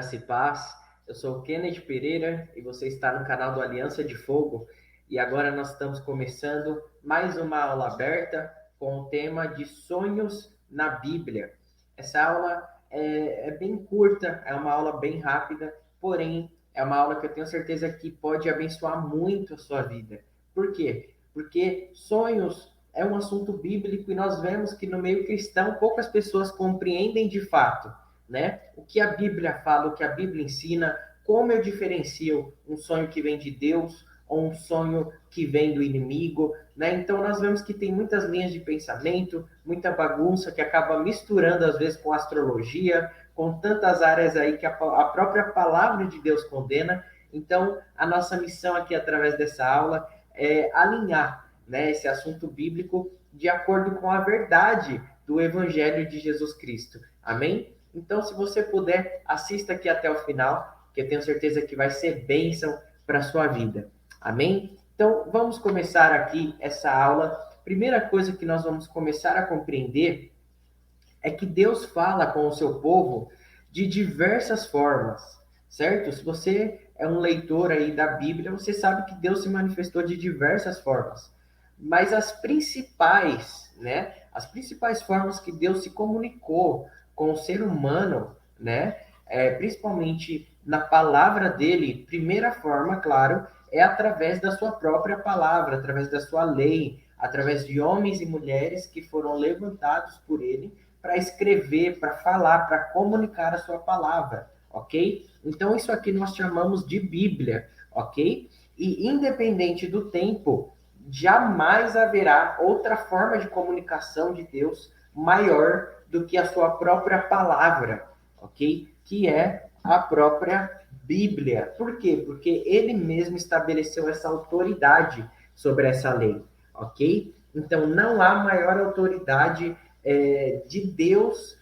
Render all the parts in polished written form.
graça e paz. Eu sou o Kenneth Pereira e você está no canal do Aliança de Fogo. E agora nós estamos começando mais uma aula aberta com o tema de sonhos na Bíblia. Essa aula é bem curta, é uma aula bem rápida, porém é uma aula que eu tenho certeza que pode abençoar muito a sua vida. Por quê? Porque sonhos é um assunto bíblico e nós vemos que no meio cristão poucas pessoas compreendem de fato, né? O que a Bíblia fala, o que a Bíblia ensina, como eu diferencio um sonho que vem de Deus ou um sonho que vem do inimigo, né? Então nós vemos que tem muitas linhas de pensamento, muita bagunça que acaba misturando às vezes com astrologia, com tantas áreas aí que a própria palavra de Deus condena. Então a nossa missão aqui através dessa aula é alinhar, né, esse assunto bíblico de acordo com a verdade do Evangelho de Jesus Cristo. Amém? Então, se você puder, assista aqui até o final, que eu tenho certeza que vai ser bênção para a sua vida. Amém? Então, vamos começar aqui essa aula. Primeira coisa que nós vamos começar a compreender é que Deus fala com o seu povo de diversas formas, certo? Se você é um leitor aí da Bíblia, você sabe que Deus se manifestou de diversas formas. Mas as principais, né? As principais formas que Deus se comunicou com o ser humano, né? Principalmente na palavra dele, primeira forma, claro, é através da sua própria palavra, através da sua lei, através de homens e mulheres que foram levantados por ele para escrever, para falar, para comunicar a sua palavra, ok? Então, isso aqui nós chamamos de Bíblia, ok? E independente do tempo, jamais haverá outra forma de comunicação de Deus maior do que a sua própria palavra, ok? Que é a própria Bíblia. Por quê? Porque ele mesmo estabeleceu essa autoridade sobre essa lei, ok? Então, não há maior autoridade de Deus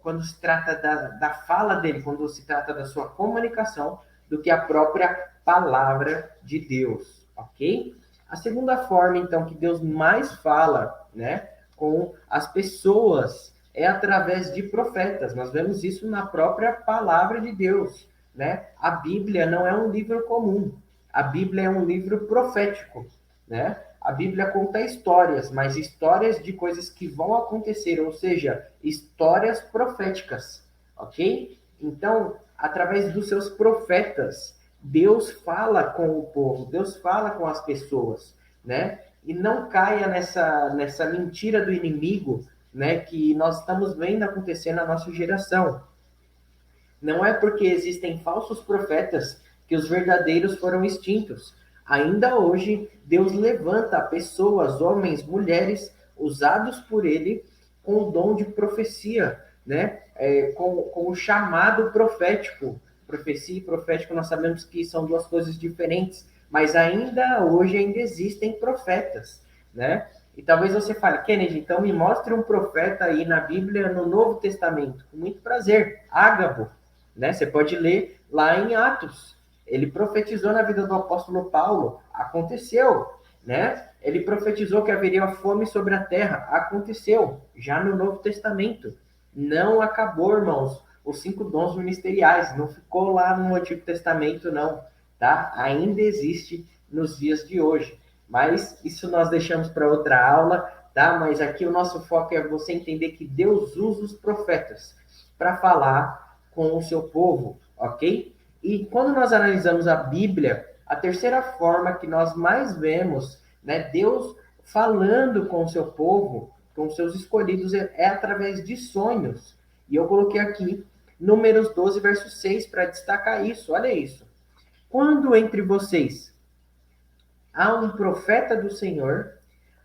quando se trata da fala dele, quando se trata da sua comunicação, do que a própria palavra de Deus, ok? A segunda forma, então, que Deus mais fala, né, com as pessoas é através de profetas. Nós vemos isso na própria palavra de Deus, né? A Bíblia não é um livro comum. A Bíblia é um livro profético, né? A Bíblia conta histórias, mas histórias de coisas que vão acontecer, ou seja, histórias proféticas, ok? Então, através dos seus profetas, Deus fala com o povo, Deus fala com as pessoas, né? E não caia nessa mentira do inimigo, né, que nós estamos vendo acontecer na nossa geração. Não é porque existem falsos profetas que os verdadeiros foram extintos. Ainda hoje, Deus levanta pessoas, homens, mulheres, usados por ele com o dom de profecia, né? Com o chamado profético. Profecia e profético, nós sabemos que são duas coisas diferentes, mas ainda hoje ainda existem profetas, né? E talvez você fale, Kennedy, então me mostre um profeta aí na Bíblia, no Novo Testamento. Com muito prazer. Ágabo, né? Você pode ler lá em Atos. Ele profetizou na vida do apóstolo Paulo. Aconteceu, né? Ele profetizou que haveria fome sobre a terra. Aconteceu, já no Novo Testamento. Não acabou, irmãos, os 5 dons ministeriais. Não ficou lá no Antigo Testamento, não. Tá? Ainda existe nos dias de hoje. Mas isso nós deixamos para outra aula, tá? Mas aqui o nosso foco é você entender que Deus usa os profetas para falar com o seu povo, ok? E quando nós analisamos a Bíblia, a terceira forma que nós mais vemos, né, Deus falando com o seu povo, com os seus escolhidos, é através de sonhos. E eu coloquei aqui Números 12, verso 6, para destacar isso. Olha isso. Quando entre vocês há um profeta do Senhor,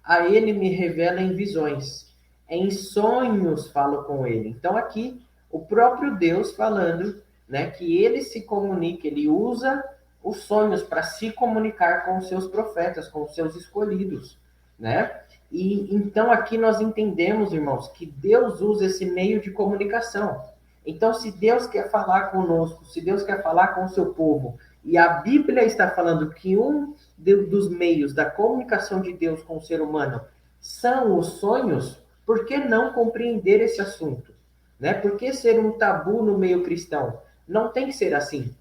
a ele me revela em visões. Em sonhos falo com ele. Então aqui o próprio Deus falando, né, que ele se comunica, ele usa os sonhos para se comunicar com os seus profetas, com os seus escolhidos, né? E então aqui nós entendemos, irmãos, que Deus usa esse meio de comunicação. Então, se Deus quer falar conosco, se Deus quer falar com o seu povo, e a Bíblia está falando que um dos meios da comunicação de Deus com o ser humano são os sonhos, por que não compreender esse assunto? Né? Por que ser um tabu no meio cristão? Não tem que ser assim,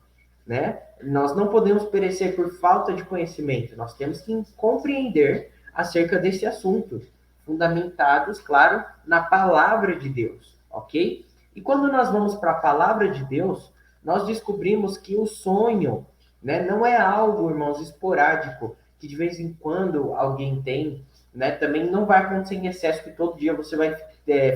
né? Nós não podemos perecer por falta de conhecimento. Nós temos que compreender acerca desse assunto, fundamentados, claro, na palavra de Deus, ok? E quando nós vamos para a palavra de Deus, nós descobrimos que o sonho, né, não é algo, irmãos, esporádico, que de vez em quando alguém tem, né? Também não vai acontecer em excesso, que todo dia você vai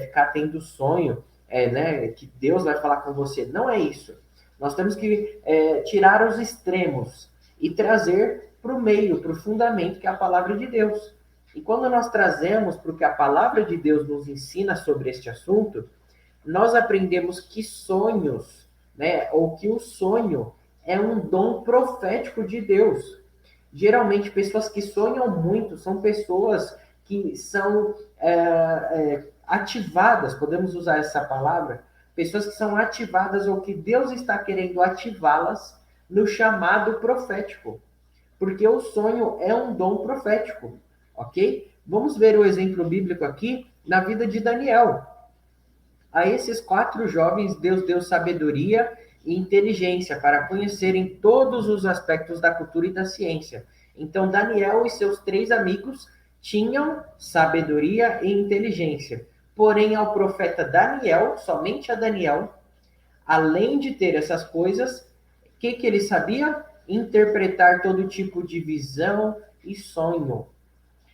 ficar tendo sonho, né? Que Deus vai falar com você. Não é isso. Nós temos que tirar os extremos e trazer para o meio, para o fundamento, que é a palavra de Deus. E quando nós trazemos para o que a palavra de Deus nos ensina sobre este assunto, nós aprendemos que sonhos, né, ou que o sonho é um dom profético de Deus. Geralmente, pessoas que sonham muito são pessoas que são ativadas, podemos usar essa palavra, pessoas que são ativadas ou que Deus está querendo ativá-las no chamado profético. Porque o sonho é um dom profético, ok? Vamos ver o exemplo bíblico aqui na vida de Daniel. A esses 4 jovens, Deus deu sabedoria e inteligência para conhecerem todos os aspectos da cultura e da ciência. Então, Daniel e seus 3 amigos tinham sabedoria e inteligência. Porém, ao profeta Daniel, somente a Daniel, além de ter essas coisas, o que ele sabia? Interpretar todo tipo de visão e sonho.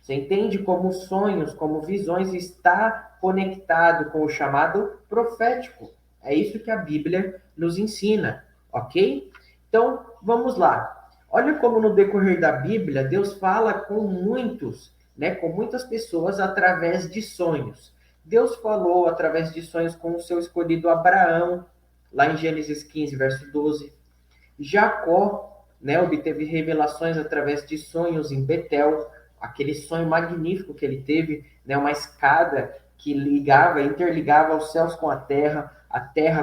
Você entende como sonhos, como visões está conectado com o chamado profético. É isso que a Bíblia nos ensina, ok? Então, vamos lá. Olha como no decorrer da Bíblia, Deus fala com muitos, né, com muitas pessoas através de sonhos. Deus falou através de sonhos com o seu escolhido Abraão, lá em Gênesis 15, verso 12. Jacó, né, obteve revelações através de sonhos em Betel, aquele sonho magnífico que ele teve, né, uma escada que interligava os céus com a terra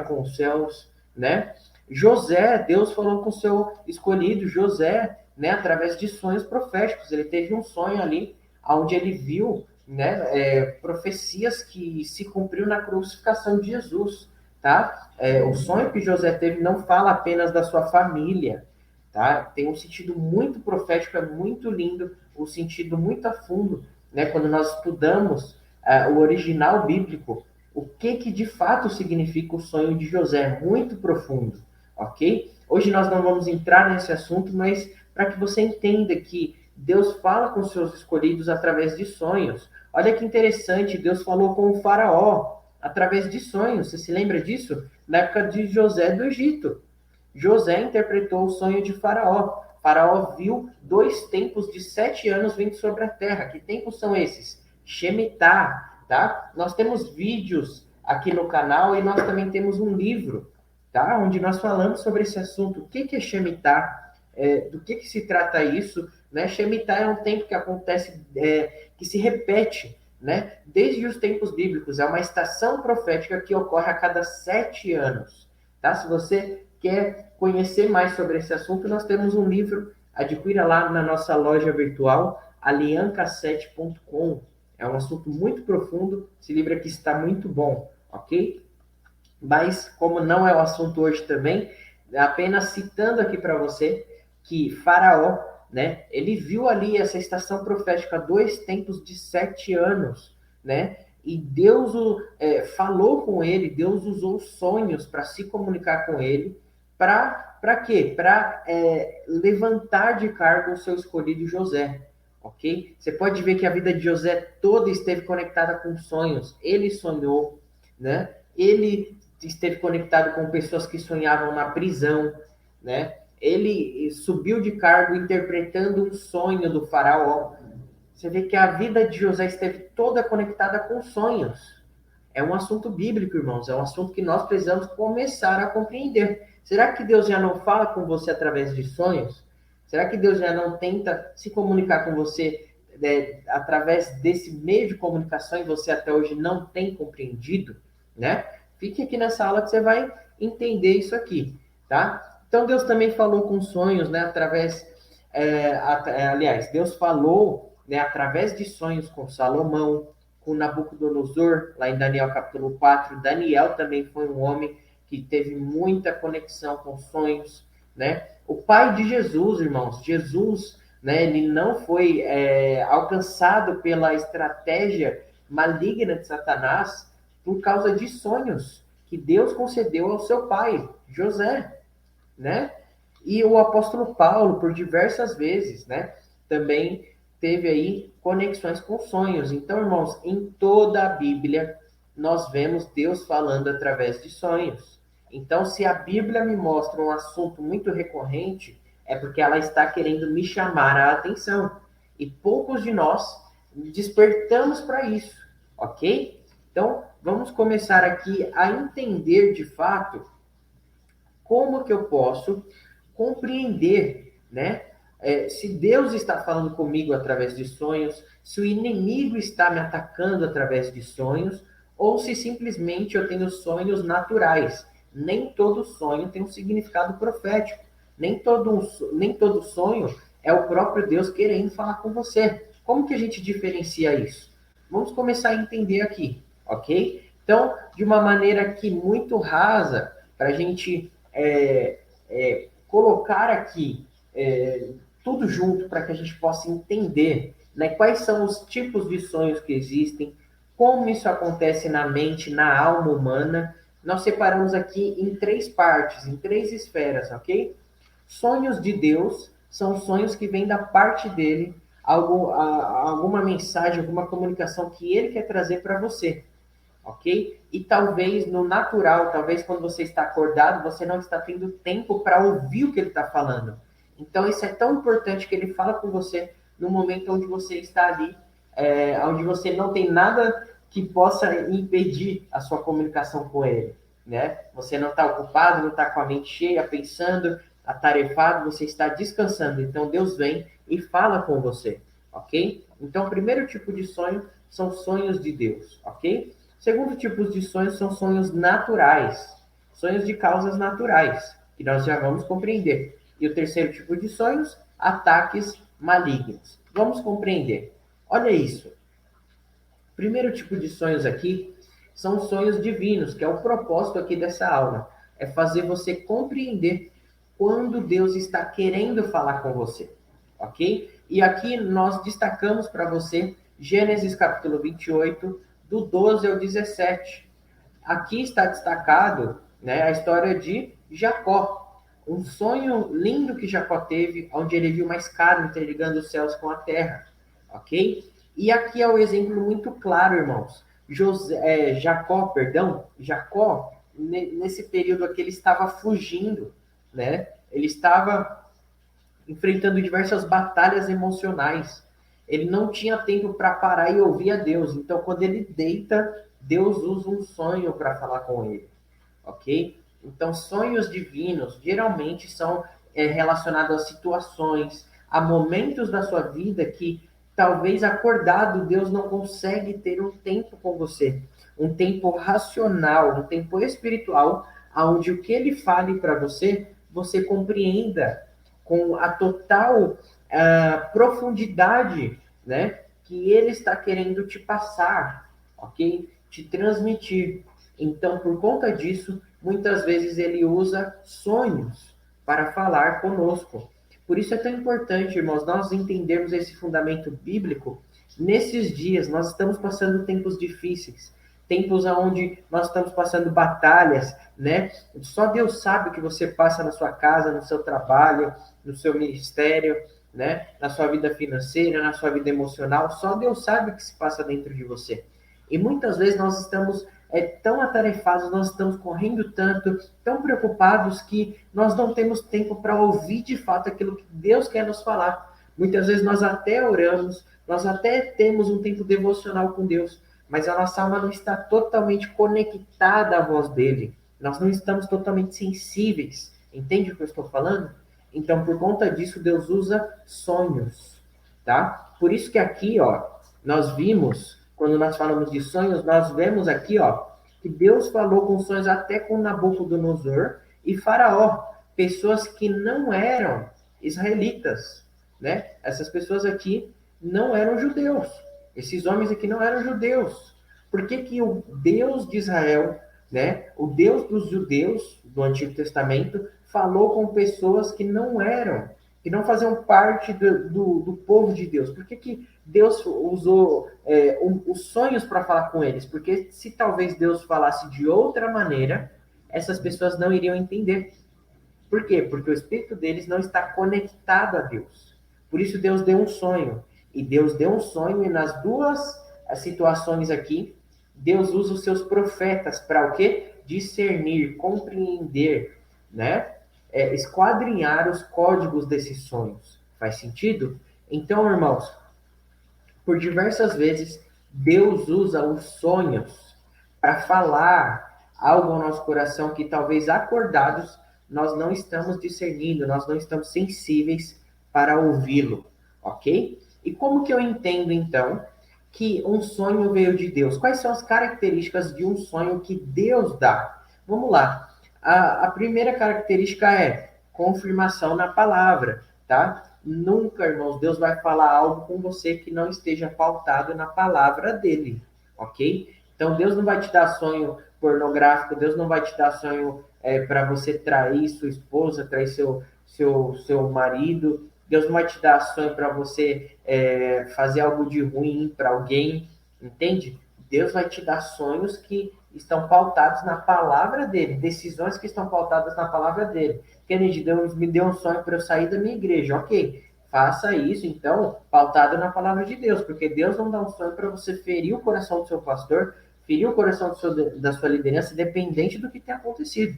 com os céus, né? José, Deus falou com o seu escolhido José, né, através de sonhos proféticos. Ele teve um sonho ali, onde ele viu, né, profecias que se cumpriu na crucificação de Jesus, tá? O sonho que José teve não fala apenas da sua família, tá? Tem um sentido muito profético, é muito lindo, um sentido muito a fundo, né? Quando nós estudamos o original bíblico, o que de fato significa o sonho de José, muito profundo, ok? Hoje nós não vamos entrar nesse assunto, mas para que você entenda que Deus fala com seus escolhidos através de sonhos. Olha que interessante, Deus falou com o faraó através de sonhos. Você se lembra disso? Na época de José do Egito. José interpretou o sonho de Faraó. Faraó viu 2 tempos de 7 anos vindo sobre a terra. Que tempos são esses? Shemitah, tá? Nós temos vídeos aqui no canal e nós também temos um livro, tá? Onde nós falamos sobre esse assunto. O que é Shemitah? Do que se trata isso? Né? Shemitah é um tempo que acontece, que se repete, né? Desde os tempos bíblicos. É uma estação profética que ocorre a cada 7 anos, tá? Se você quer conhecer mais sobre esse assunto, nós temos um livro, adquira lá na nossa loja virtual, aliancassete.com. É um assunto muito profundo, esse livro aqui está muito bom, ok? Mas, como não é o assunto hoje também, apenas citando aqui para você que Faraó, né, ele viu ali essa estação profética, 2 tempos de 7 anos, né? E Deus falou com ele, Deus usou sonhos para se comunicar com ele, para quê? Para levantar de cargo o seu escolhido José, ok? Você pode ver que a vida de José toda esteve conectada com sonhos. Ele sonhou, né? Ele esteve conectado com pessoas que sonhavam na prisão, né? Ele subiu de cargo interpretando um sonho do faraó. Você vê que a vida de José esteve toda conectada com sonhos. É um assunto bíblico, irmãos. É um assunto que nós precisamos começar a compreender. Será que Deus já não fala com você através de sonhos? Será que Deus já não tenta se comunicar com você através desse meio de comunicação e você até hoje não tem compreendido, né? Fique aqui nessa aula que você vai entender isso aqui, tá? Então Deus também falou com sonhos, né? Aliás, Deus falou, né, através de sonhos com Salomão, com Nabucodonosor, lá em Daniel capítulo 4. Daniel também foi um homem que teve muita conexão com sonhos, né? O pai de Jesus, irmãos, Jesus, né, ele não foi alcançado pela estratégia maligna de Satanás por causa de sonhos que Deus concedeu ao seu pai, José, né? E o apóstolo Paulo, por diversas vezes, né, também teve aí conexões com sonhos. Então, irmãos, em toda a Bíblia, nós vemos Deus falando através de sonhos. Então, se a Bíblia me mostra um assunto muito recorrente, é porque ela está querendo me chamar a atenção. E poucos de nós despertamos para isso, ok? Então, vamos começar aqui a entender de fato como que eu posso compreender, né? Se Deus está falando comigo através de sonhos, se o inimigo está me atacando através de sonhos, ou se simplesmente eu tenho sonhos naturais. Nem todo sonho tem um significado profético. Nem todo sonho é o próprio Deus querendo falar com você. Como que a gente diferencia isso? Vamos começar a entender aqui, ok? Então, de uma maneira aqui muito rasa, para a gente colocar aqui tudo junto para que a gente possa entender, né, quais são os tipos de sonhos que existem, como isso acontece na mente, na alma humana. Nós separamos aqui em 3 partes, em 3 esferas, ok? Sonhos de Deus são sonhos que vêm da parte dele, alguma mensagem, alguma comunicação que ele quer trazer para você, ok? E talvez no natural, talvez quando você está acordado, você não está tendo tempo para ouvir o que ele está falando. Então isso é tão importante que ele fala com você no momento onde você está ali, onde você não tem nada que possa impedir a sua comunicação com ele, né? Você não está ocupado, não está com a mente cheia, pensando, atarefado, você está descansando. Então Deus vem e fala com você, ok? Então o primeiro tipo de sonho são sonhos de Deus, ok? Segundo tipo de sonhos são sonhos naturais, sonhos de causas naturais, que nós já vamos compreender. E o terceiro tipo de sonhos, ataques malignos. Vamos compreender. Olha isso. O primeiro tipo de sonhos aqui são sonhos divinos, que é o propósito aqui dessa aula. É fazer você compreender quando Deus está querendo falar com você, ok? E aqui nós destacamos para você Gênesis capítulo 28, do 12 ao 17. Aqui está destacado, né, a história de Jacó. Um sonho lindo que Jacó teve, onde ele viu uma escada interligando os céus com a terra, ok? E aqui é um exemplo muito claro, irmãos. Jacó, nesse período aqui, ele estava fugindo, né? Ele estava enfrentando diversas batalhas emocionais. Ele não tinha tempo para parar e ouvir a Deus. Então, quando ele deita, Deus usa um sonho para falar com ele, ok? Então, sonhos divinos geralmente são relacionados a situações, a momentos da sua vida que talvez acordado Deus não consegue ter um tempo com você, um tempo racional, um tempo espiritual, onde o que ele fale para você, você compreenda com a total profundidade, né, que ele está querendo te passar, ok? Te transmitir. Então, por conta disso, muitas vezes ele usa sonhos para falar conosco. Por isso é tão importante, irmãos, nós entendermos esse fundamento bíblico. Nesses dias, nós estamos passando tempos difíceis, tempos onde nós estamos passando batalhas, né? Só Deus sabe o que você passa na sua casa, no seu trabalho, no seu ministério, né? Na sua vida financeira, na sua vida emocional. Só Deus sabe o que se passa dentro de você. E muitas vezes nós estamos tão atarefados, nós estamos correndo tanto, tão preocupados que nós não temos tempo para ouvir de fato aquilo que Deus quer nos falar. Muitas vezes nós até oramos, nós até temos um tempo devocional com Deus, mas a nossa alma não está totalmente conectada à voz dele. Nós não estamos totalmente sensíveis. Entende o que eu estou falando? Então, por conta disso, Deus usa sonhos, tá? Por isso que aqui, ó, nós vimos, quando nós falamos de sonhos, nós vemos aqui, ó, que Deus falou com sonhos até com Nabucodonosor e Faraó, pessoas que não eram israelitas, né? Essas pessoas aqui não eram judeus. Esses homens aqui não eram judeus. Por que que o Deus de Israel né? O Deus dos judeus do Antigo Testamento falou com pessoas que não eram, que não faziam parte do povo de Deus. Por que, que Deus usou os sonhos para falar com eles? Porque se talvez Deus falasse de outra maneira, essas pessoas não iriam entender. Por quê? Porque o espírito deles não está conectado a Deus. Por isso Deus deu um sonho. E Deus deu um sonho, e nas duas situações aqui, Deus usa os seus profetas para o quê? Discernir, compreender, né? Esquadrinhar os códigos desses sonhos. Faz sentido? Então, irmãos, por diversas vezes, Deus usa os sonhos para falar algo ao nosso coração que talvez acordados nós não estamos discernindo, nós não estamos sensíveis para ouvi-lo, ok? E como que eu entendo então que um sonho veio de Deus? Quais são as características de um sonho que Deus dá? Vamos lá. A primeira característica é confirmação na palavra, tá? Nunca, irmãos, Deus vai falar algo com você que não esteja pautado na palavra dele, ok? Então, Deus não vai te dar sonho pornográfico, Deus não vai te dar sonho para você trair sua esposa, trair seu marido, Deus não vai te dar sonho para você fazer algo de ruim para alguém, entende? Deus vai te dar sonhos que estão pautados na palavra dele, decisões que estão pautadas na palavra dele. Kennedy, Deus me deu um sonho para eu sair da minha igreja. Ok, faça isso, então, pautado na palavra de Deus, porque Deus não dá um sonho para você ferir o coração do seu pastor, ferir o coração da sua liderança, independente do que tenha acontecido.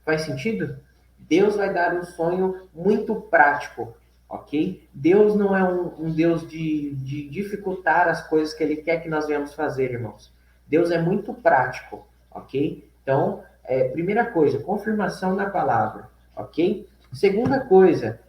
Faz sentido? Deus vai dar um sonho muito prático, ok? Deus não é um Deus de dificultar as coisas que Ele quer que nós venhamos fazer, irmãos. Deus é muito prático, ok? Então, primeira coisa, confirmação na palavra, ok? Segunda coisa,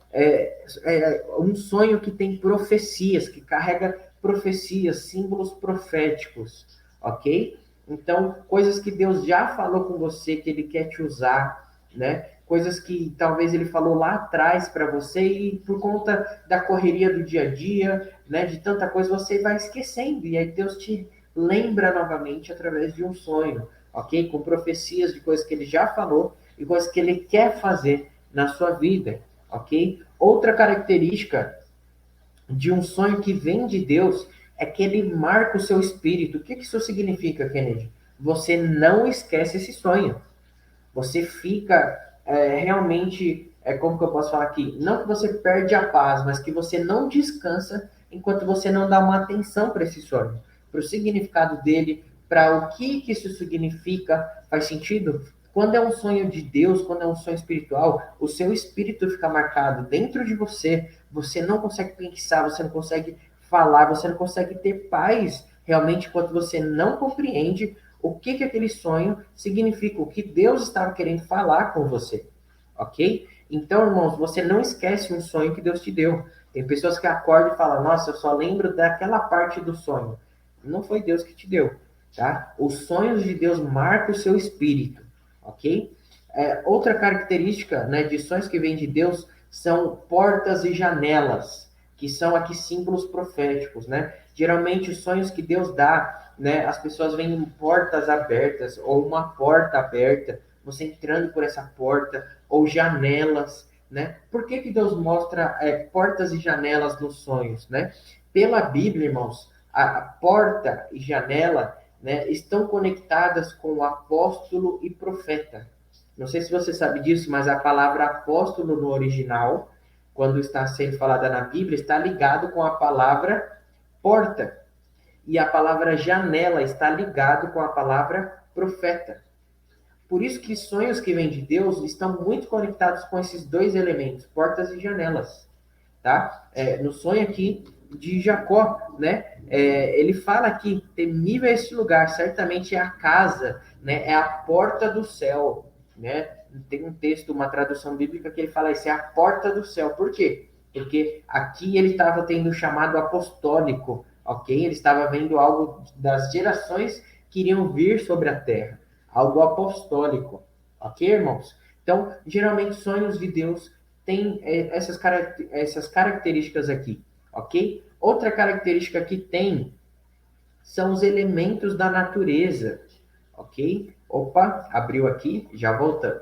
um sonho que tem profecias, que carrega profecias, símbolos proféticos, ok? Então, coisas que Deus já falou com você, que Ele quer te usar, né? Coisas que talvez Ele falou lá atrás para você e por conta da correria do dia a dia, né? De tanta coisa, você vai esquecendo. E aí Deus te lembra novamente através de um sonho, ok? Com profecias de coisas que Ele já falou e coisas que Ele quer fazer na sua vida, ok? Outra característica de um sonho que vem de Deus é que ele marca o seu espírito. O que isso significa, Kennedy? Você não esquece esse sonho. Você fica realmente, como que eu posso falar aqui? Não que você perde a paz, mas que você não descansa enquanto você não dá uma atenção para esse sonho, para o significado dele, para o que isso significa. Faz sentido? Quando é um sonho de Deus, quando é um sonho espiritual, o seu espírito fica marcado dentro de você, você não consegue pensar, você não consegue falar, você não consegue ter paz realmente enquanto você não compreende o que aquele sonho significa, o que Deus estava querendo falar com você, ok? Então, irmãos, você não esquece um sonho que Deus te deu. Tem pessoas que acordam e falam, nossa, eu só lembro daquela parte do sonho. Não foi Deus que te deu, tá? Os sonhos de Deus marcam o seu espírito, ok? Outra característica, né, de sonhos que vêm de Deus são portas e janelas, que são aqui símbolos proféticos, né? Geralmente os sonhos que Deus dá, né, as pessoas veem portas abertas ou uma porta aberta, você entrando por essa porta, ou janelas, né? Por que que Deus mostra portas e janelas nos sonhos, né? Pela Bíblia, irmãos, a porta e janela, né, estão conectadas com o apóstolo e profeta. Não sei se você sabe disso, mas a palavra apóstolo no original, quando está sendo falada na Bíblia, está ligado com a palavra porta. E a palavra janela está ligado com a palavra profeta. Por isso que sonhos que vêm de Deus estão muito conectados com esses dois elementos, portas e janelas, tá? No sonho aqui de Jacó, né? Ele fala que temível é este lugar, certamente é a casa, né? É a porta do céu, né? Tem um texto, uma tradução bíblica que ele fala isso, é a porta do céu. Por quê? Porque aqui ele estava tendo o chamado apostólico, ok? Ele estava vendo algo das gerações que iriam vir sobre a terra, algo apostólico, ok, irmãos? Então, geralmente sonhos de Deus têm essas características aqui, ok? Outra característica que tem são os elementos da natureza, ok? Opa, abriu aqui, já voltando.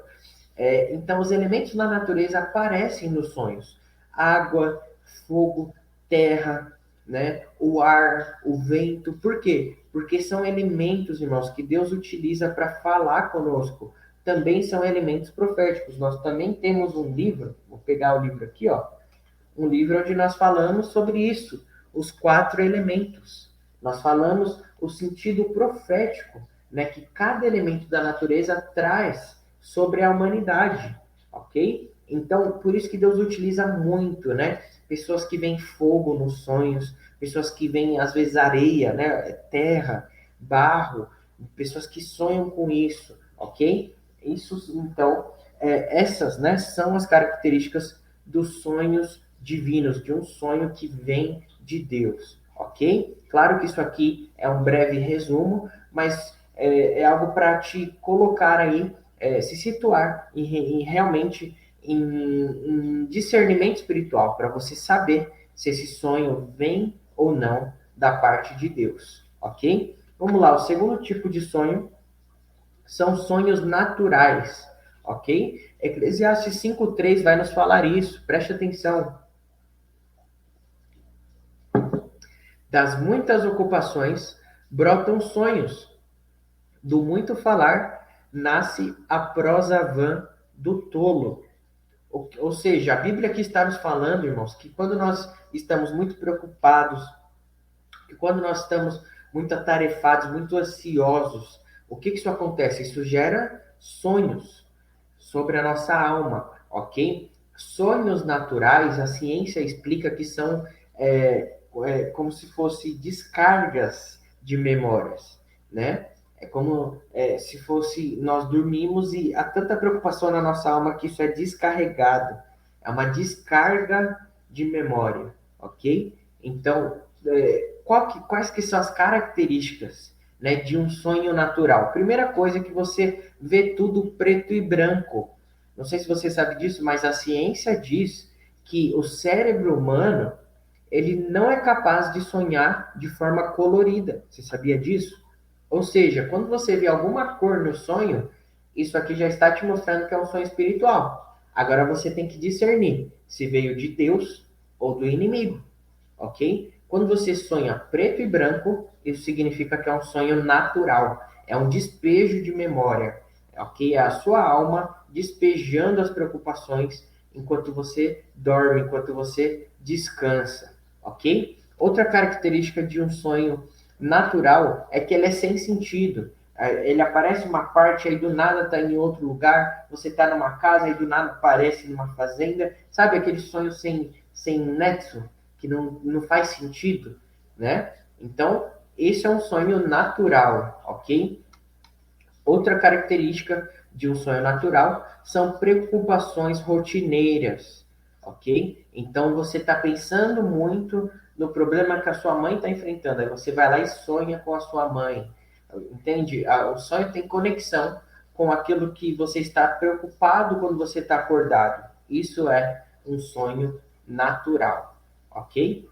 Então, os elementos na natureza aparecem nos sonhos: água, fogo, terra, né? O ar, o vento. Por quê? Porque são elementos, irmãos, que Deus utiliza para falar conosco. Também são elementos proféticos. Nós também temos um livro, vou pegar o livro aqui, ó, um livro onde nós falamos sobre isso, os 4 elementos. Nós falamos o sentido profético, né, que cada elemento da natureza traz sobre a humanidade, ok? Então, por isso que Deus utiliza muito, né? Pessoas que veem fogo nos sonhos, pessoas que veem, às vezes, areia, né? Terra, barro, pessoas que sonham com isso, ok? Isso, então, essas, né, são as características dos sonhos divinos, de um sonho que vem de Deus, ok? Claro que isso aqui é um breve resumo, mas é algo para te colocar aí, se situar realmente em discernimento espiritual, para você saber se esse sonho vem ou não da parte de Deus, ok? Vamos lá, o segundo tipo de sonho são sonhos naturais, ok? Eclesiastes 5:3 vai nos falar isso, preste atenção. Das muitas ocupações brotam sonhos, do muito falar nasce a prosa vã do tolo. Ou seja, a Bíblia aqui está nos falando, irmãos, que quando nós estamos muito preocupados, que quando nós estamos muito atarefados, muito ansiosos, o que isso acontece? Isso gera sonhos sobre a nossa alma, ok? Sonhos naturais, a ciência explica que são como se fosse descargas de memórias, né? É como se fosse nós dormimos e há tanta preocupação na nossa alma que isso é descarregado. É uma descarga de memória, ok? Então, quais que são as características, né, de um sonho natural? Primeira coisa é que você vê tudo preto e branco. Não sei se você sabe disso, mas a ciência diz que o cérebro humano ele não é capaz de sonhar de forma colorida. Você sabia disso? Ou seja, quando você vê alguma cor no sonho, isso aqui já está te mostrando que é um sonho espiritual. Agora você tem que discernir se veio de Deus ou do inimigo, ok? Quando você sonha preto e branco, isso significa que é um sonho natural, é um despejo de memória, ok? É a sua alma despejando as preocupações enquanto você dorme, enquanto você descansa, ok? Outra característica de um sonho natural é que ele é sem sentido. Ele aparece uma parte, aí do nada está em outro lugar, você está numa casa, aí do nada aparece numa fazenda. Sabe aquele sonho sem nexo, que não faz sentido, né? Então, esse é um sonho natural, ok? Outra característica de um sonho natural são preocupações rotineiras, ok? Então você está pensando muito no problema que a sua mãe está enfrentando, aí você vai lá e sonha com a sua mãe, entende? O sonho tem conexão com aquilo que você está preocupado quando você está acordado. Isso é um sonho natural, ok?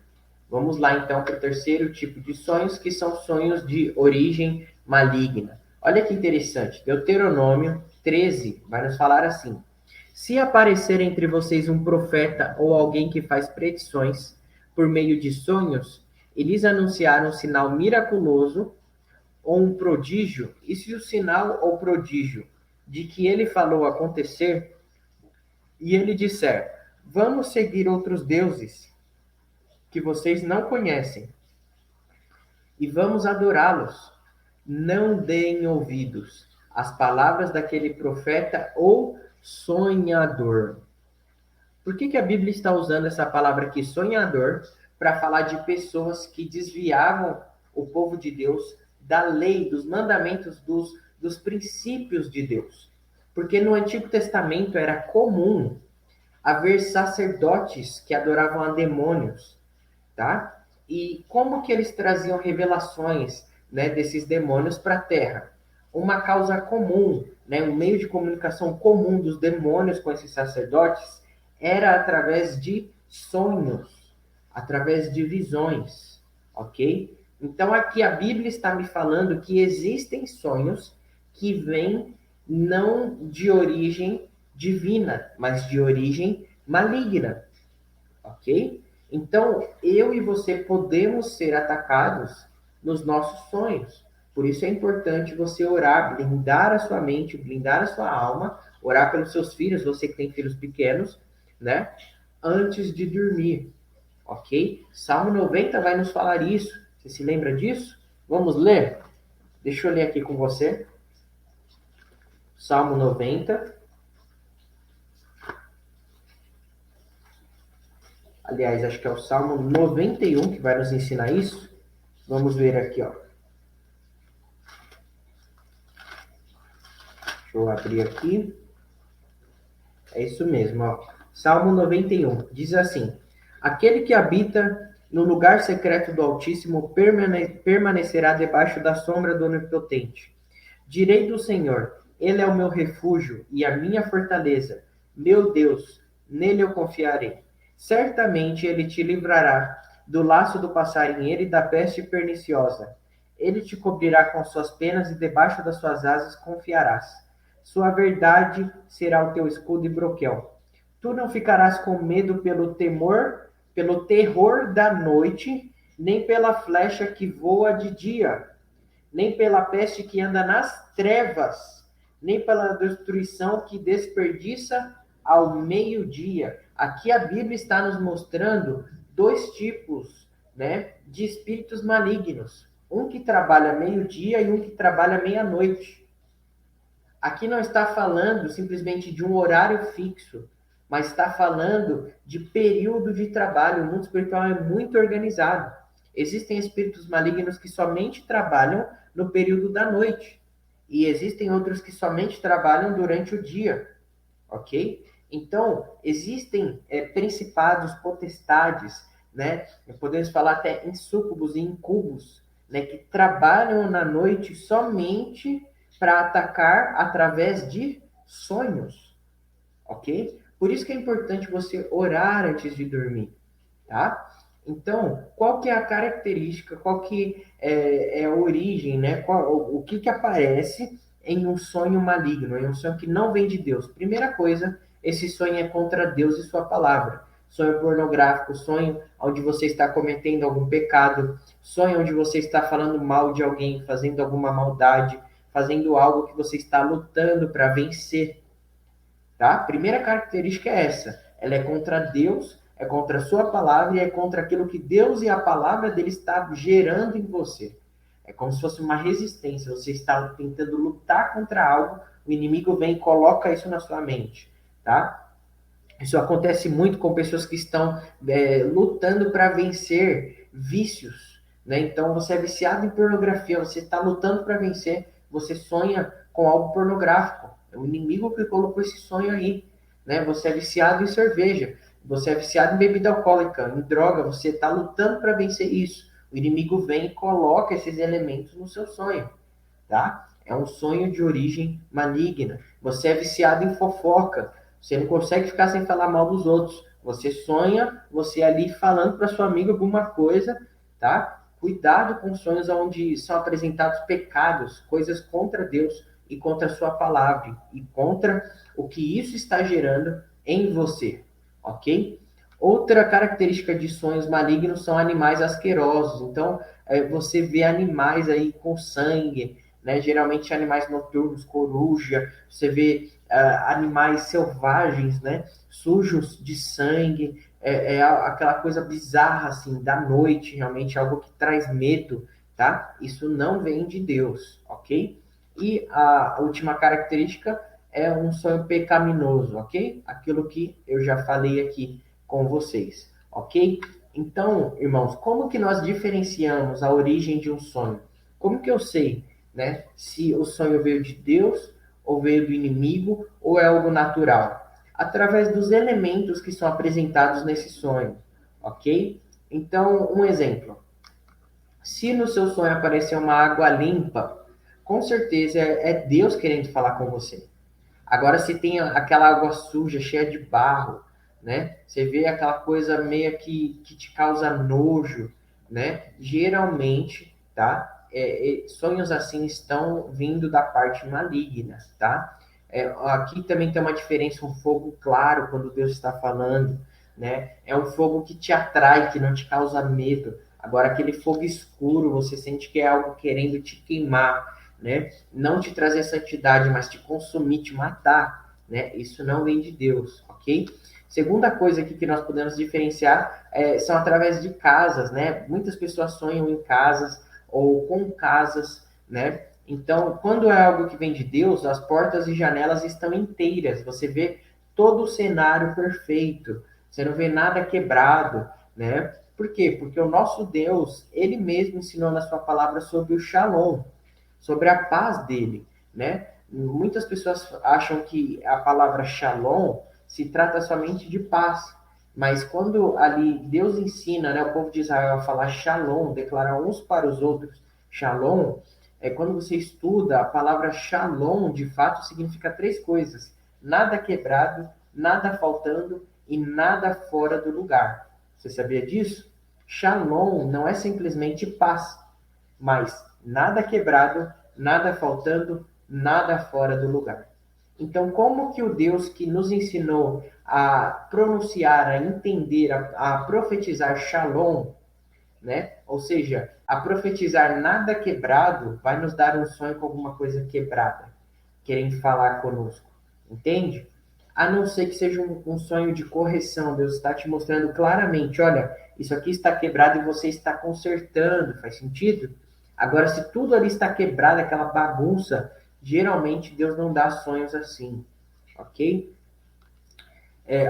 Vamos lá então para o terceiro tipo de sonhos, que são sonhos de origem maligna. Olha que interessante, Deuteronômio 13 vai nos falar assim: se aparecer entre vocês um profeta ou alguém que faz predições por meio de sonhos, e lhes anunciar um sinal miraculoso ou um prodígio, e se o sinal ou prodígio de que ele falou acontecer, e ele disser: vamos seguir outros deuses que vocês não conhecem, e vamos adorá-los. Não deem ouvidos às palavras daquele profeta ou sonhador. Por que a Bíblia está usando essa palavra aqui, sonhador, para falar de pessoas que desviavam o povo de Deus da lei, dos mandamentos, dos princípios de Deus? Porque no Antigo Testamento era comum haver sacerdotes que adoravam a demônios, tá? E como que eles traziam revelações, né, desses demônios para a Terra? Uma causa comum, né, um meio de comunicação comum dos demônios com esses sacerdotes era através de sonhos, através de visões, ok? Então aqui a Bíblia está me falando que existem sonhos que vem não de origem divina, mas de origem maligna, ok? Então, eu e você podemos ser atacados nos nossos sonhos. Por isso é importante você orar, blindar a sua mente, blindar a sua alma, orar pelos seus filhos, você que tem filhos pequenos, né? Antes de dormir, ok? Salmo 90 vai nos falar isso. Você se lembra disso? Vamos ler? Deixa eu ler aqui com você. Salmo 90. Aliás, acho que é o Salmo 91 que vai nos ensinar isso. Vamos ver aqui, ó. Deixa eu abrir aqui. É isso mesmo, ó. Salmo 91 diz assim: Aquele que habita no lugar secreto do Altíssimo permanecerá debaixo da sombra do Onipotente. Direi do Senhor, ele é o meu refúgio e a minha fortaleza. Meu Deus, nele eu confiarei. Certamente ele te livrará do laço do passarinheiro e da peste perniciosa. Ele te cobrirá com suas penas e debaixo das suas asas confiarás. Sua verdade será o teu escudo e broquel. Tu não ficarás com medo pelo terror da noite, nem pela flecha que voa de dia, nem pela peste que anda nas trevas, nem pela destruição que desperdiça ao meio-dia. Aqui a Bíblia está nos mostrando dois tipos, né, de espíritos malignos. Um que trabalha meio-dia e um que trabalha meia-noite. Aqui não está falando simplesmente de um horário fixo, mas está falando de período de trabalho. O mundo espiritual é muito organizado. Existem espíritos malignos que somente trabalham no período da noite. E existem outros que somente trabalham durante o dia. Ok? Então, existem principados, potestades, né? Podemos falar até em súcubos e incubos, né? Que trabalham na noite somente para atacar através de sonhos, ok? Por isso que é importante você orar antes de dormir, tá? Então, qual que é a característica, qual que é a origem, né? O que que aparece em um sonho maligno, em um sonho que não vem de Deus? Primeira coisa, esse sonho é contra Deus e sua palavra. Sonho pornográfico, sonho onde você está cometendo algum pecado, sonho onde você está falando mal de alguém, fazendo alguma maldade, fazendo algo que você está lutando para vencer, tá? Primeira característica é essa. Ela é contra Deus, é contra a sua palavra e é contra aquilo que Deus e a palavra dele está gerando em você. É como se fosse uma resistência. Você está tentando lutar contra algo, o inimigo vem e coloca isso na sua mente, tá? Isso acontece muito com pessoas que estão lutando para vencer vícios, né? Então, você é viciado em pornografia, você está lutando para vencer, você sonha com algo pornográfico. É o inimigo que colocou esse sonho aí, né? Você é viciado em cerveja, você é viciado em bebida alcoólica, em droga, você está lutando para vencer isso. O inimigo vem e coloca esses elementos no seu sonho, tá? É um sonho de origem maligna. Você é viciado em fofoca, você não consegue ficar sem falar mal dos outros. Você sonha, você ali falando para sua amiga alguma coisa, tá? Cuidado com sonhos onde são apresentados pecados, coisas contra Deus e contra a sua palavra e contra o que isso está gerando em você, ok? Outra característica de sonhos malignos são animais asquerosos. Então, você vê animais aí com sangue, né? Geralmente animais noturnos, coruja, você vê animais selvagens, né? Sujos de sangue, aquela coisa bizarra assim da noite, realmente algo que traz medo, tá? Isso não vem de Deus, ok? E a última característica é um sonho pecaminoso, ok? Aquilo que eu já falei aqui com vocês, ok? Então, irmãos, como que nós diferenciamos a origem de um sonho? Como que eu sei, né, se o sonho veio de Deus ou veio do inimigo ou é algo natural? Através dos elementos que são apresentados nesse sonho, ok? Então, um exemplo. Se no seu sonho aparecer uma água limpa, com certeza é Deus querendo falar com você. Agora, se tem aquela água suja, cheia de barro, né? Você vê aquela coisa meio que te causa nojo, né? Geralmente, tá? sonhos assim estão vindo da parte maligna, tá? Aqui também tem uma diferença, um fogo claro quando Deus está falando, né? É um fogo que te atrai, que não te causa medo. Agora, aquele fogo escuro, você sente que é algo querendo te queimar, né? Não te trazer santidade, mas te consumir, te matar, né? Isso não vem de Deus, ok? Segunda coisa aqui que nós podemos diferenciar são através de casas, né? Muitas pessoas sonham em casas ou com casas, né? Então, quando é algo que vem de Deus, as portas e janelas estão inteiras. Você vê todo o cenário perfeito. Você não vê nada quebrado, né? Por quê? Porque o nosso Deus, ele mesmo ensinou na sua palavra sobre o Shalom, sobre a paz dele, né? Muitas pessoas acham que a palavra Shalom se trata somente de paz, mas quando ali Deus ensina, né, o povo de Israel a falar Shalom, declarar uns para os outros Shalom, quando você estuda a palavra Shalom, de fato significa três coisas: nada quebrado, nada faltando e nada fora do lugar. Você sabia disso? Shalom não é simplesmente paz, mas nada quebrado, nada faltando, nada fora do lugar. Então, como que o Deus que nos ensinou a pronunciar, a entender, a profetizar Shalom, né? Ou seja, a profetizar nada quebrado, vai nos dar um sonho com alguma coisa quebrada, querendo falar conosco, entende? A não ser que seja um sonho de correção, Deus está te mostrando claramente, olha, isso aqui está quebrado e você está consertando, faz sentido? Agora, se tudo ali está quebrado, aquela bagunça, geralmente Deus não dá sonhos assim, ok?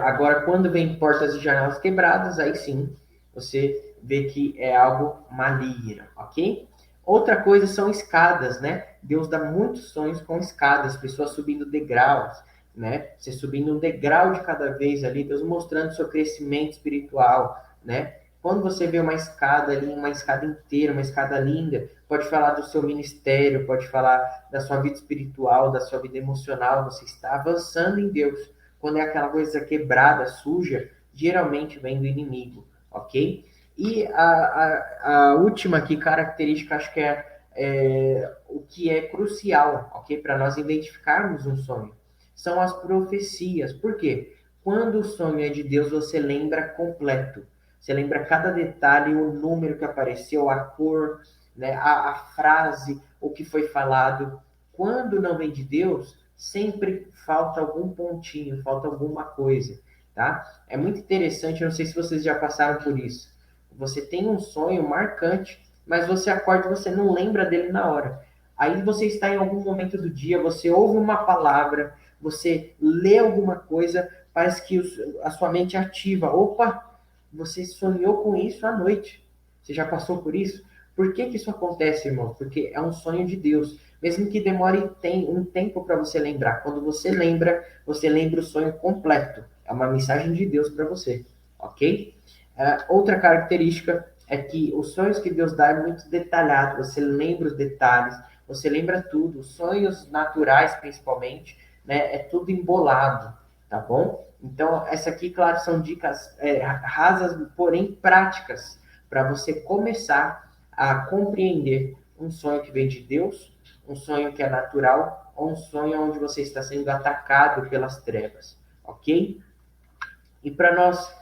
Agora, quando vem portas e janelas quebradas, aí sim, você vê que é algo maligno, ok? Outra coisa são escadas, né? Deus dá muitos sonhos com escadas, pessoas subindo degraus, né? Você subindo um degrau de cada vez ali, Deus mostrando seu crescimento espiritual, né? Quando você vê uma escada ali, uma escada inteira, uma escada linda, pode falar do seu ministério, pode falar da sua vida espiritual, da sua vida emocional, você está avançando em Deus. Quando é aquela coisa quebrada, suja, geralmente vem do inimigo, ok? E a última aqui, característica, acho que é o que é crucial, ok? Para nós identificarmos um sonho. São as profecias. Por quê? Quando o sonho é de Deus, você lembra completo. Você lembra cada detalhe, o número que apareceu, a cor, né, a frase, o que foi falado. Quando não vem de Deus, sempre falta algum pontinho, falta alguma coisa, tá? É muito interessante, eu não sei se vocês já passaram por isso. Você tem um sonho marcante, mas você acorda e você não lembra dele na hora. Aí você está em algum momento do dia, você ouve uma palavra, você lê alguma coisa, parece que a sua mente ativa. Opa, você sonhou com isso à noite. Você já passou por isso? Por que isso acontece, irmão? Porque é um sonho de Deus. Mesmo que demore um tempo para você lembrar. Quando você lembra o sonho completo. É uma mensagem de Deus para você. Ok? Outra característica é que os sonhos que Deus dá é muito detalhado. Você lembra os detalhes, você lembra tudo. Os sonhos naturais, principalmente, né? É tudo embolado, tá bom? Então, essa aqui, claro, são dicas rasas, porém práticas, para você começar a compreender um sonho que vem de Deus, um sonho que é natural, ou um sonho onde você está sendo atacado pelas trevas, ok? E para nós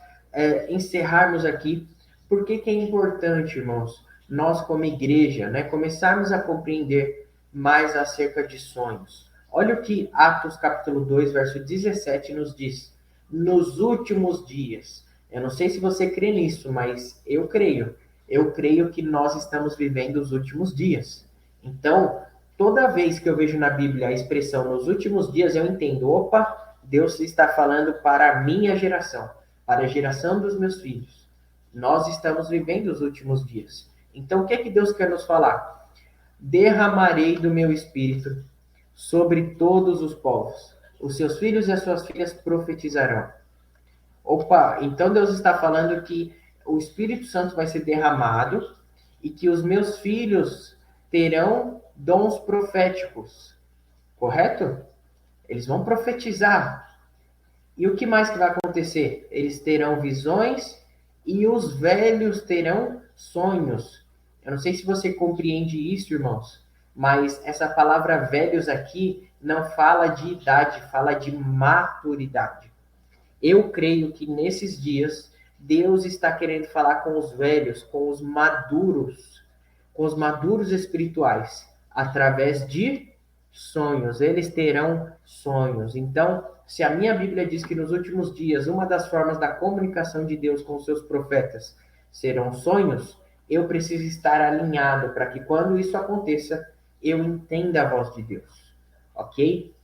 encerrarmos aqui, por que é importante, irmãos, nós como igreja, né, começarmos a compreender mais acerca de sonhos? Olha o que Atos capítulo 2, verso 17 nos diz. Nos últimos dias. Eu não sei se você crê nisso, mas eu creio. Eu creio que nós estamos vivendo os últimos dias. Então, toda vez que eu vejo na Bíblia a expressão nos últimos dias, eu entendo, opa, Deus está falando para a minha geração, para a geração dos meus filhos. Nós estamos vivendo os últimos dias. Então, o que é que Deus quer nos falar? Derramarei do meu espírito sobre todos os povos. Os seus filhos e as suas filhas profetizarão. Opa, então Deus está falando que o Espírito Santo vai ser derramado e que os meus filhos terão dons proféticos. Correto? Eles vão profetizar. E o que mais que vai acontecer? Eles terão visões e os velhos terão sonhos. Eu não sei se você compreende isso, irmãos, mas essa palavra velhos aqui não fala de idade, fala de maturidade. Eu creio que nesses dias Deus está querendo falar com os velhos, com os maduros espirituais, através de sonhos. Eles terão sonhos. Então, se a minha Bíblia diz que nos últimos dias uma das formas da comunicação de Deus com os seus profetas serão sonhos, eu preciso estar alinhado para que quando isso aconteça, eu entenda a voz de Deus. Ok?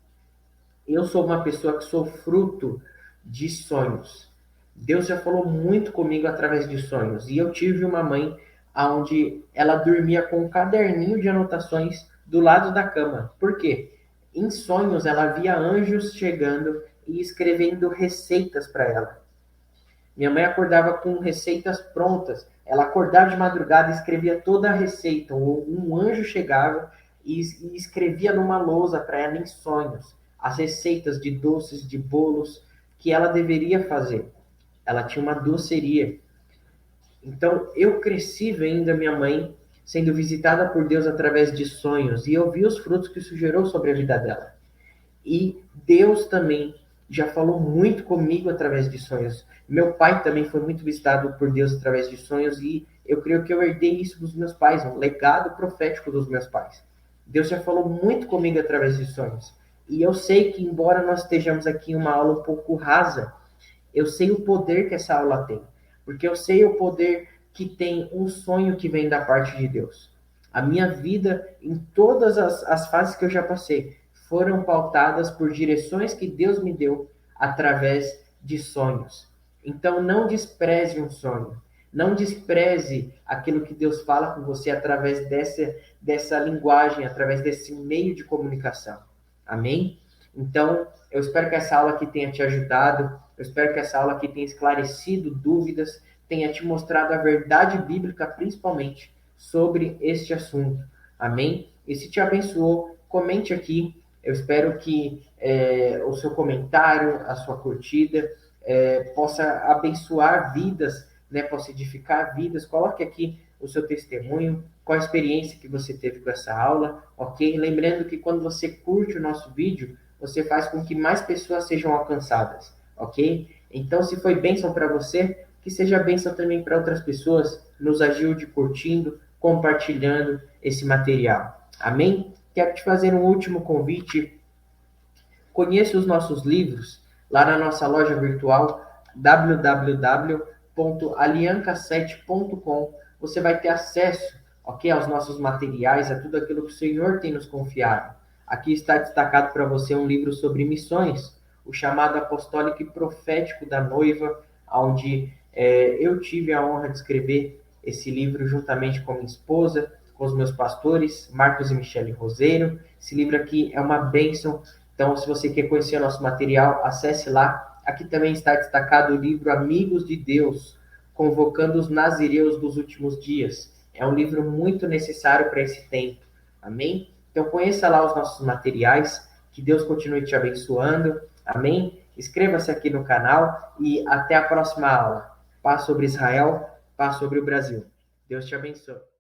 Eu sou uma pessoa que sou fruto de sonhos. Deus já falou muito comigo através de sonhos. E eu tive uma mãe onde ela dormia com um caderninho de anotações do lado da cama. Por quê? Em sonhos ela via anjos chegando e escrevendo receitas para ela. Minha mãe acordava com receitas prontas. Ela acordava de madrugada e escrevia toda a receita. Um anjo chegava e escrevia numa lousa para ela em sonhos as receitas de doces, de bolos que ela deveria fazer. Ela tinha uma doceria. Então, eu cresci vendo a minha mãe sendo visitada por Deus através de sonhos e eu vi os frutos que isso gerou sobre a vida dela. E Deus também já falou muito comigo através de sonhos. Meu pai também foi muito visitado por Deus através de sonhos e eu creio que eu herdei isso dos meus pais, um legado profético dos meus pais. Deus já falou muito comigo através de sonhos. E eu sei que, embora nós estejamos aqui em uma aula um pouco rasa, eu sei o poder que essa aula tem. Porque eu sei o poder que tem um sonho que vem da parte de Deus. A minha vida, em todas as fases que eu já passei, foram pautadas por direções que Deus me deu através de sonhos. Então, não despreze um sonho. Não despreze aquilo que Deus fala com você através dessa linguagem, através desse meio de comunicação. Amém? Então, eu espero que essa aula aqui tenha te ajudado. Eu espero que essa aula aqui tenha esclarecido dúvidas, tenha te mostrado a verdade bíblica, principalmente, sobre este assunto. Amém? E se te abençoou, comente aqui. Eu espero que o seu comentário, a sua curtida, possa abençoar vidas, né? Possa edificar vidas. Coloque aqui o seu testemunho, qual a experiência que você teve com essa aula, ok? Lembrando que quando você curte o nosso vídeo, você faz com que mais pessoas sejam alcançadas, ok? Então, se foi bênção para você, que seja bênção também para outras pessoas. Nos ajude curtindo, compartilhando esse material. Amém? Quero te fazer um último convite. Conheça os nossos livros lá na nossa loja virtual www.alianca7.com. Você vai ter acesso, ok, aos nossos materiais, a tudo aquilo que o Senhor tem nos confiado. Aqui está destacado para você um livro sobre missões, o chamado Apostólico e Profético da Noiva, onde eu tive a honra de escrever esse livro juntamente com minha esposa, com os meus pastores, Marcos e Michele Roseiro. Esse livro aqui é uma bênção. Então, se você quer conhecer nosso material, acesse lá. Aqui também está destacado o livro Amigos de Deus, convocando os nazireus dos últimos dias. É um livro muito necessário para esse tempo. Amém? Então, conheça lá os nossos materiais. Que Deus continue te abençoando. Amém? Inscreva-se aqui no canal e até a próxima aula. Paz sobre Israel, paz sobre o Brasil. Deus te abençoe.